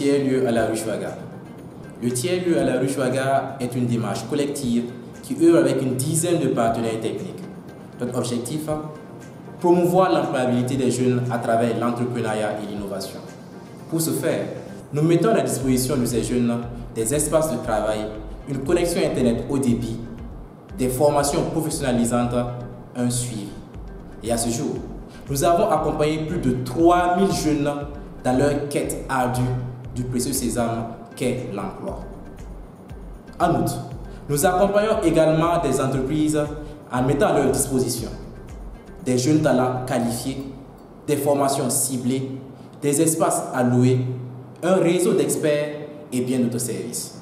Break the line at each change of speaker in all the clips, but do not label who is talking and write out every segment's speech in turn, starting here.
tiers-lieu à la rue Chouaga. Le tiers-lieu à la rue Chouaga est une démarche collective qui œuvre avec une dizaine de partenaires techniques. Notre objectif, promouvoir l'employabilité des jeunes à travers l'entrepreneuriat et l'innovation. Pour ce faire, nous mettons à la disposition de ces jeunes des espaces de travail, une connexion Internet haut débit, des formations professionnalisantes, un suivi. Et à ce jour, nous avons accompagné plus de 3000 jeunes dans leur quête ardue du précieux sésame qu'est l'emploi. En outre, nous accompagnons également des entreprises en mettant à leur disposition des jeunes talents qualifiés, des formations ciblées, des espaces à louer, un réseau d'experts et bien d'autres services.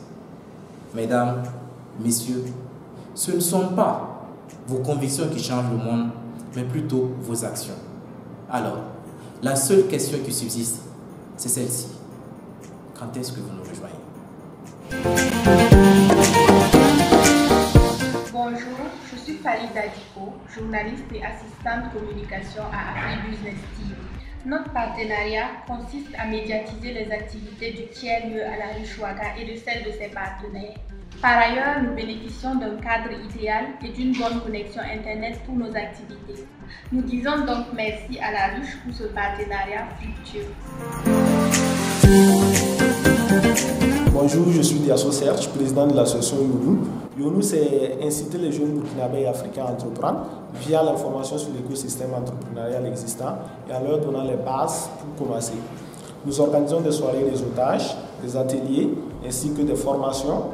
Mesdames, messieurs, ce ne sont pas vos convictions qui changent le monde, mais plutôt vos actions. Alors, la seule question qui subsiste, c'est celle-ci. Quand est-ce que vous nous rejoignez?
Bonjour, je suis Farida Diko, journaliste et assistante communication à AfriBusiness TV. Notre partenariat consiste à médiatiser les activités du tiers-lieu à la rue Chouaga et de celles de ses partenaires. Par ailleurs, nous bénéficions d'un cadre idéal et d'une bonne connexion Internet pour nos activités. Nous disons donc merci à la ruche pour ce partenariat fructueux.
Bonjour, je suis Diasso Serge, président de l'association YONU. YONU, c'est inciter les jeunes burkinabés et africains à entreprendre via l'information sur l'écosystème entrepreneurial existant et en leur donnant les bases pour commencer. Nous organisons des soirées réseautage, des ateliers ainsi que des formations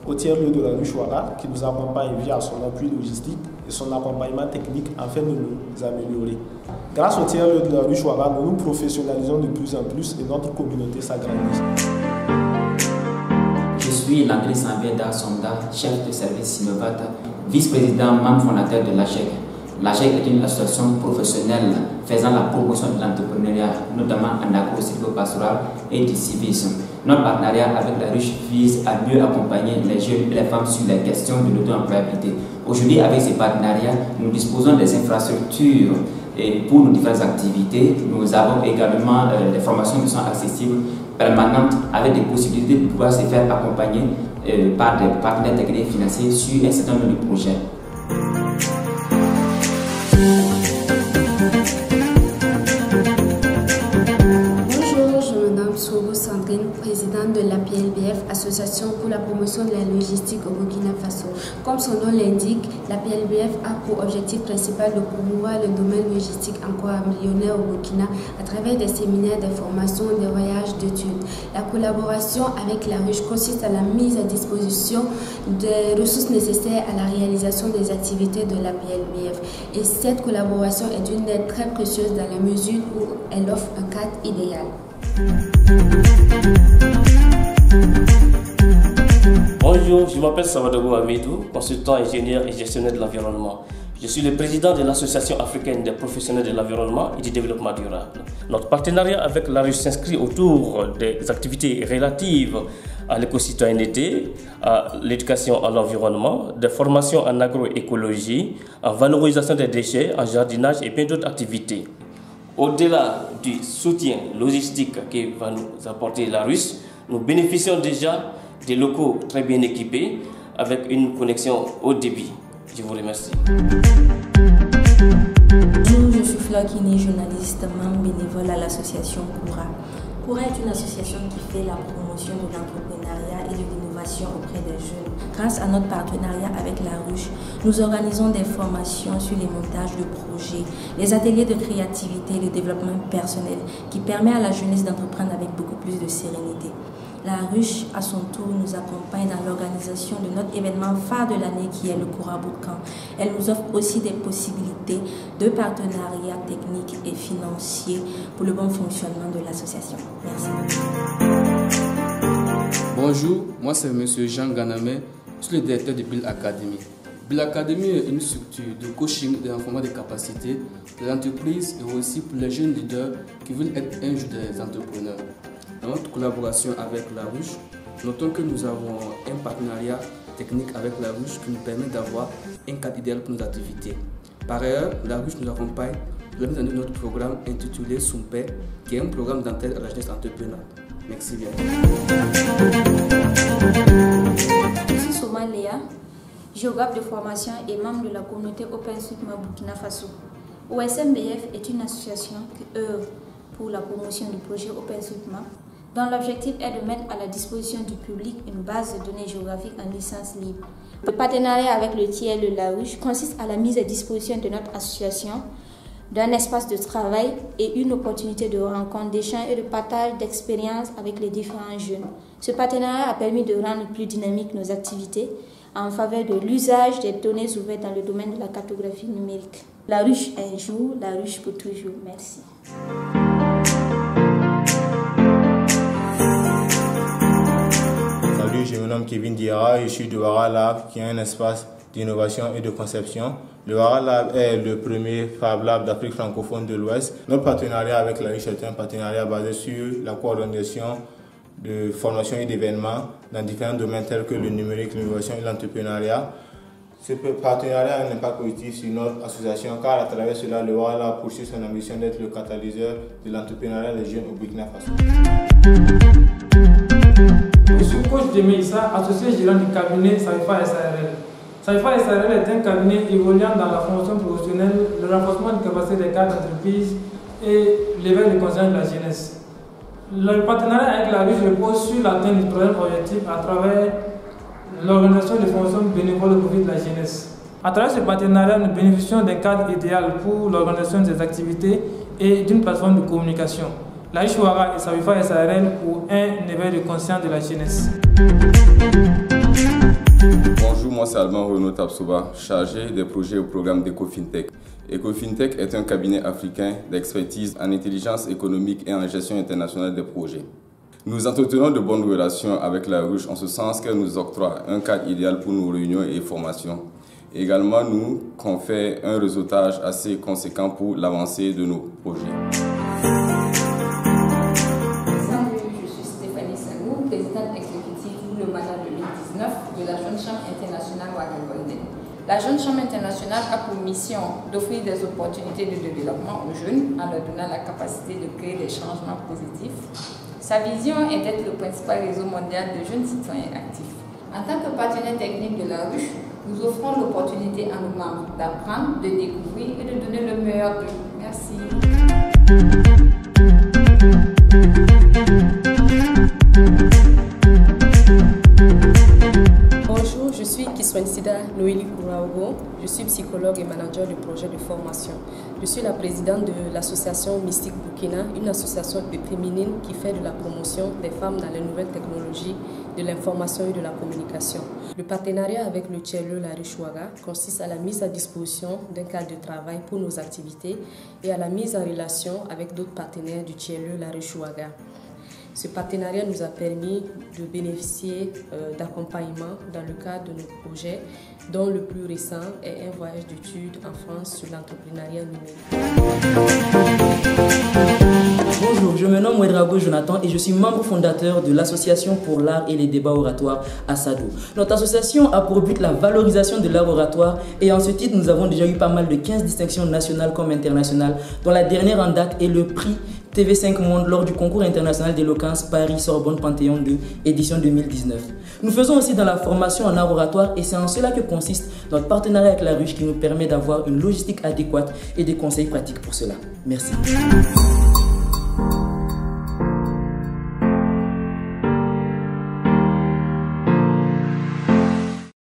au tiers-lieu de la rue Chouaga qui nous accompagne via son appui logistique et son accompagnement technique afin de nous améliorer. Grâce au tiers-lieu de la rue Chouaga, nous nous professionnalisons de plus en plus et notre communauté s'agrandit.
Je suis Landry Sanveda Sonda, chef de service Sinovata, vice-président, membre fondateur de l'ACHEC. L'ACHEC est une association professionnelle faisant la promotion de l'entrepreneuriat, notamment en agro-silvopastoral et du civisme. Notre partenariat avec la ruche vise à mieux accompagner les jeunes et les femmes sur les questions de l'auto-employabilité. Aujourd'hui, avec ces partenariats, nous disposons des infrastructures et pour nos diverses activités. Nous avons également des formations qui sont accessibles, permanentes, avec des possibilités de pouvoir se faire accompagner par des partenaires techniques et financiers sur un certain nombre de projets.
Sandrine, présidente de l'APLBF, Association pour la promotion de la logistique au Burkina Faso. Comme son nom l'indique, l'APLBF a pour objectif principal de promouvoir le domaine logistique encore embryonnaire au Burkina à travers des séminaires, des formations, des voyages d'études. La collaboration avec la ruche consiste à la mise à disposition des ressources nécessaires à la réalisation des activités de l'APLBF. Et cette collaboration est d'une aide très précieuse dans la mesure où elle offre un cadre idéal.
Bonjour, je m'appelle Savadogo Amidou, consultant ingénieur et gestionnaire de l'environnement. Je suis le président de l'Association africaine des professionnels de l'environnement et du développement durable. Notre partenariat avec la ruche s'inscrit autour des activités relatives à l'éco-citoyenneté, à l'éducation à l'environnement, des formations en agroécologie, en valorisation des déchets, en jardinage et bien d'autres activités. Au-delà du soutien logistique que va nous apporter la ruche, nous bénéficions déjà des locaux très bien équipés avec une connexion haut débit. Je vous remercie.
Bonjour, je suis Fleur Kini, journaliste, membre bénévole à l'association Koura. Koura est une association qui fait la promotion de l'entrepreneuriat et de l'innovation auprès des jeunes. Grâce à notre partenariat avec la ruche, nous organisons des formations sur les montages de projets, les ateliers de créativité et de développement personnel qui permet à la jeunesse d'entreprendre avec beaucoup plus de sérénité. La ruche, à son tour, nous accompagne dans l'organisation de notre événement phare de l'année qui est le Koura Bootcamp. Elle nous offre aussi des possibilités de partenariats techniques et financiers pour le bon fonctionnement de l'association. Merci.
Bonjour, moi c'est M. Jean Ganamé, je suis le directeur de Bill Academy. Bill Academy est une structure de coaching et d'enforcement des capacités des entreprises et aussi pour les jeunes leaders qui veulent être un jour des entrepreneurs. Dans notre collaboration avec la ruche, notons que nous avons un partenariat technique avec la ruche qui nous permet d'avoir un cadre idéal pour nos activités. Par ailleurs, la ruche nous accompagne dans la mise en œuvre de notre programme intitulé Soumpe, qui est un programme d'entraide à la jeunesse entrepreneur. Merci bien.
Je suis Soma Léa, géographe de formation et membre de la communauté OpenStreetMap Burkina Faso. OSMBF est une association qui œuvre pour la promotion du projet OpenStreetMap, dont l'objectif est de mettre à la disposition du public une base de données géographiques en licence libre. Le partenariat avec le tiers de la ruche consiste à la mise à disposition de notre association d'un espace de travail et une opportunité de rencontre, d'échange et de partage d'expériences avec les différents jeunes. Ce partenariat a permis de rendre plus dynamiques nos activités en faveur de l'usage des données ouvertes dans le domaine de la cartographie numérique. La ruche un jour, la ruche pour toujours. Merci.
Salut, je me nomme Kevin Diarra, je suis de Wara Lab, qui est un espace d'innovation et de conception. Le Wara Lab est le premier Fab Lab d'Afrique francophone de l'Ouest. Notre partenariat avec la ruche est un partenariat basé sur la coordination de formation et d'événements dans différents domaines tels que le numérique, l'innovation et l'entrepreneuriat. Ce partenariat a un impact positif sur notre association car à travers cela, le Wara Lab poursuit son ambition d'être le catalyseur de l'entrepreneuriat des jeunes au Burkina Faso.
Je suis coach de Meissa, associé gérant du cabinet Saifa SARL. Saifa SARL est un cabinet évoluant dans la formation professionnelle, le renforcement des capacités des cadres d'entreprise et l'éveil de conscience de la jeunesse. Le partenariat avec la ruche repose sur l'atteinte du troisième objectif à travers l'organisation de formations bénévoles au profit de la jeunesse. À travers ce partenariat, nous bénéficions d'un cadre idéal pour l'organisation des activités et d'une plateforme de communication. La ruche Wara et Saifa SARL pour un éveil de conscience de la jeunesse.
Bonjour, moi c'est Alban Renaud Tapsoba, chargé des projets au programme d'EcoFintech. EcoFintech est un cabinet africain d'expertise en intelligence économique et en gestion internationale des projets. Nous entretenons de bonnes relations avec la ruche en ce sens qu'elle nous octroie un cadre idéal pour nos réunions et formations. Également, nous confère un réseautage assez conséquent pour l'avancée de nos projets.
Présidente exécutive pour le mandat 2019 de la Jeune Chambre internationale Ouagadougou. La Jeune Chambre internationale a pour mission d'offrir des opportunités de développement aux jeunes en leur donnant la capacité de créer des changements positifs. Sa vision est d'être le principal réseau mondial de jeunes citoyens actifs. En tant que partenaire technique de la ruche, nous offrons l'opportunité à nos membres d'apprendre, de découvrir et de donner le meilleur d'eux. Merci.
Bonjour, je suis Kiswanisida Noélie Kouraogo, je suis psychologue et manager du projet de formation. Je suis la présidente de l'association Mystique Burkina, une association féminine qui fait de la promotion des femmes dans les nouvelles technologies, de l'information et de la communication. Le partenariat avec le tiers-lieu La Ruche Ouaga consiste à la mise à disposition d'un cadre de travail pour nos activités et à la mise en relation avec d'autres partenaires du tiers-lieu La Ruche Ouaga. Ce partenariat nous a permis de bénéficier d'accompagnement dans le cadre de nos projets, dont le plus récent est un voyage d'études en France sur l'entrepreneuriat numérique.
Bonjour, je me nomme Ouedraogo Jonathan et je suis membre fondateur de l'Association pour l'art et les débats oratoires ASADO. Notre association a pour but la valorisation de l'art oratoire et en ce titre, nous avons déjà eu pas mal de 15 distinctions nationales comme internationales, dont la dernière en date est le prix TV5 Monde lors du concours international d'éloquence Paris-Sorbonne Panthéon 2, édition 2019. Nous faisons aussi dans la formation en art oratoire et c'est en cela que consiste notre partenariat avec la ruche qui nous permet d'avoir une logistique adéquate et des conseils pratiques pour cela. Merci.